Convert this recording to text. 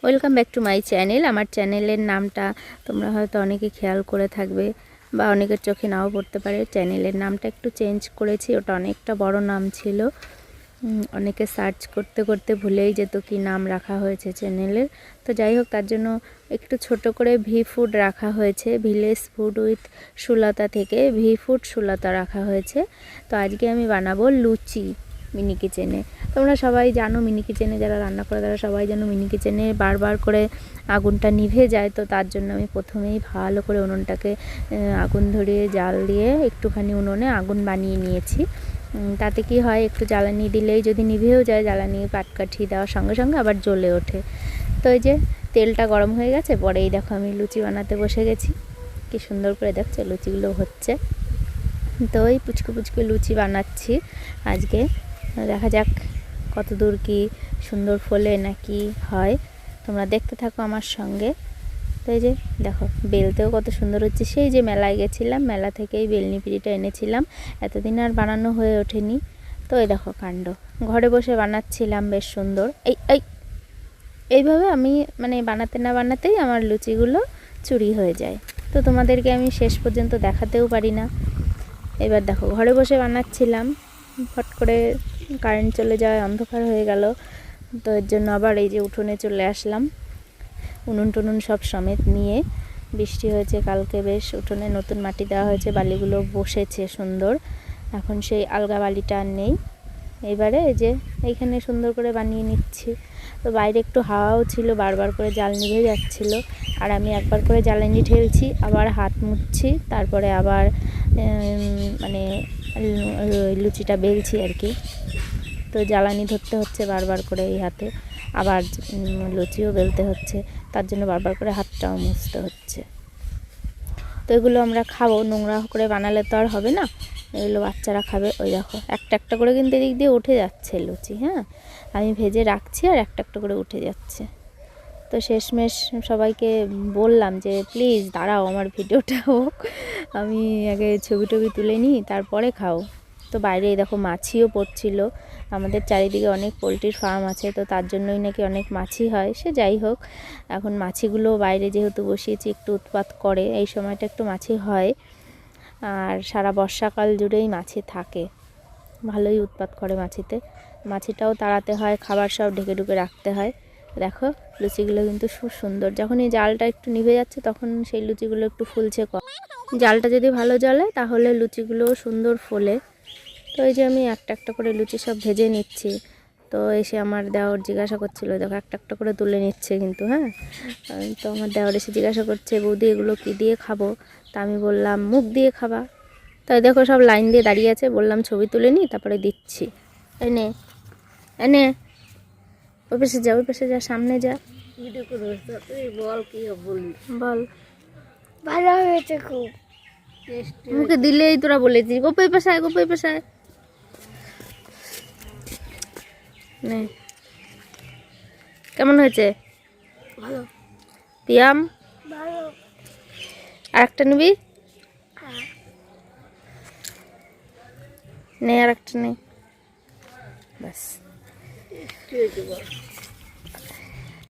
Welcome back to my channel. আমার চ্যানেলের নামটা তোমরা হয়তো অনেকে খেয়াল করে থাকবে বা অনেকের চোখে নাও পড়তে পারে। চ্যানেলের নামটা একটু চেঞ্জ করেছি, ওটা অনেকটা বড় নাম ছিল। অনেকে সার্চ করতে করতে ভুলেই যেত কি নাম রাখা হয়েছে চ্যানেলের। তো যাই হোক, তার জন্য একটু ছোট করে ভি ফুড রাখা হয়েছে। ভিলেজ ফুড উইথ সুলতা থেকে ভি ফুড সুলতা রাখা হয়েছে। তো আজকে আমি বানাবো লুচি মিনি কিচেনে। তোমরা সবাই জানো মিনি কিচেনে যারা রান্না করে তারা সবাই জানো মিনি কিচেনে বারবার করে আগুনটা নিভে যায়। তো তার জন্য আমি প্রথমেই ভালো করে উনুনটাকে আগুন ধরিয়ে জাল দিয়ে একটুখানি উনুনে আগুন বানিয়ে নিয়েছি। তাতে কি হয়, একটু জ্বালানি দিলেই যদি নিভেও যায়, জ্বালানি পাটকাঠি দেওয়ার সঙ্গে সঙ্গে আবার জ্বলে ওঠে। তো এই যে তেলটা গরম হয়ে গেছে, পরেই দেখো আমি লুচি বানাতে বসে গেছি। কি সুন্দর করে দেখছো লুচিগুলো হচ্ছে। তো ওই পুচকু পুচকু লুচি বানাচ্ছি আজকে। দেখা যাক কত দূর কি সুন্দর ফোলে নাকি হয়, তোমরা দেখতে থাকো আমার সঙ্গে। তো এই যে দেখো বেলতেও কত সুন্দর হচ্ছে। সেই যে মেলায় গেছিলাম, মেলা থেকেই বেলনি পিঁড়িটা এনেছিলাম, এতদিন আর বানানো হয়ে ওঠেনি। তো এই দেখো কাণ্ড, ঘরে বসে বানাচ্ছিলাম বেশ সুন্দর। এইভাবে আমি মানে বানাতে না বানাতেই আমার লুচিগুলো চুরি হয়ে যায়। তো তোমাদেরকে আমি শেষ পর্যন্ত দেখাতেও পারি না। এবার দেখো ঘরে বসে বানাচ্ছিলাম, ফট করে কারেন্ট চলে যায়, অন্ধকার হয়ে গেল। তো এর জন্য আবার এই যে উঠোনে চলে আসলাম, উনুন টুনুন সব সমেত নিয়ে। বৃষ্টি হয়েছে কালকে, বেশ উঠোনে নতুন মাটি দেওয়া হয়েছে, বালিগুলো বসেছে সুন্দর। এখন সেই আলগা বালিটা আর নেই। এবারে এই যে এইখানে সুন্দর করে বানিয়ে নিচ্ছি। তো বাইরে একটু হাওয়াও ছিল, বারবার করে জাল নিভে যাচ্ছিল। আর আমি একবার করে জ্বালানি ঢেলছি, আবার হাত মুছছি, তারপরে আবার মানে লুচিটা বেলছি আর কি। তো জ্বালানি ধরতে হচ্ছে বারবার করে এই হাতে, আবার লুচিও বেলতে হচ্ছে, তার জন্য বারবার করে হাতটাও মুছতে হচ্ছে। তো এগুলো আমরা খাবো, নোংরা করে বানালে তো আর হবে না, এগুলো বাচ্চারা খাবে। ওই দেখো একটা একটা করে কিন্তু এদিক দিয়ে উঠে যাচ্ছে লুচি। হ্যাঁ, আমি ভেজে রাখছি আর একটা একটা করে উঠে যাচ্ছে। তো শেষমেশ সবাইকে বললাম যে প্লিজ দাঁড়াও, আমার ভিডিওটা হোক, আমি আগে ছবি টবি তুলে নিই, তারপরে খাও। তো বাইরে দেখো মাছিও পড়ছিল। আমাদের চারিদিকে অনেক পোলট্রির ফার্ম আছে, তো তার জন্যই নাকি অনেক মাছি হয়। সে যাই হোক, এখন মাছিগুলো বাইরে যেহেতু বসিয়েছি একটু উৎপাত করে, এই সময়টা একটু মাছি হয়। আর সারা বর্ষাকাল জুড়েই মাছি থাকে, ভালোই উৎপাত করে মাছিতে। মাছিটাও তাড়াতে হয়, খাবার সব ঢেকে ঢুকে রাখতে হয়। দেখো লুচিগুলো কিন্তু খুব সুন্দর। যখন এই জালটা একটু নিভে যাচ্ছে তখন সেই লুচিগুলো একটু ফুলছে কম। জালটা যদি ভালো জ্বলে তাহলে লুচিগুলোও সুন্দর ফোলে। তো এই যে আমি একটা একটা করে লুচি সব ভেজে নিচ্ছি। তো এসে আমার দেওর জিজ্ঞাসা করছিল, দেখো একটা একটা করে তুলে নিচ্ছে কিন্তু। হ্যাঁ, তো আমার দেওর এসে জিজ্ঞাসা করছে, বৌদি এগুলো কী দিয়ে খাবো? তা আমি বললাম মুখ দিয়ে খাবা। তাই দেখো সব লাইন দিয়ে দাঁড়িয়ে আছে, বললাম ছবি তুলে নিই তারপরে দিচ্ছি। এনে এনে ওই পাশে যা, ওই পাশে যা, সামনে যা, বল কি বলবি বল। ভালো হয়েছে খুব, মুখে দিলেই তোরা বলেছিস গোপাই পেশায় গোপাই পেশায়। নে কেমন হয়েছে? ভালো পিয়াম ভালো। আর একটা নিবি? নে আর একটা নে, ব্যাস।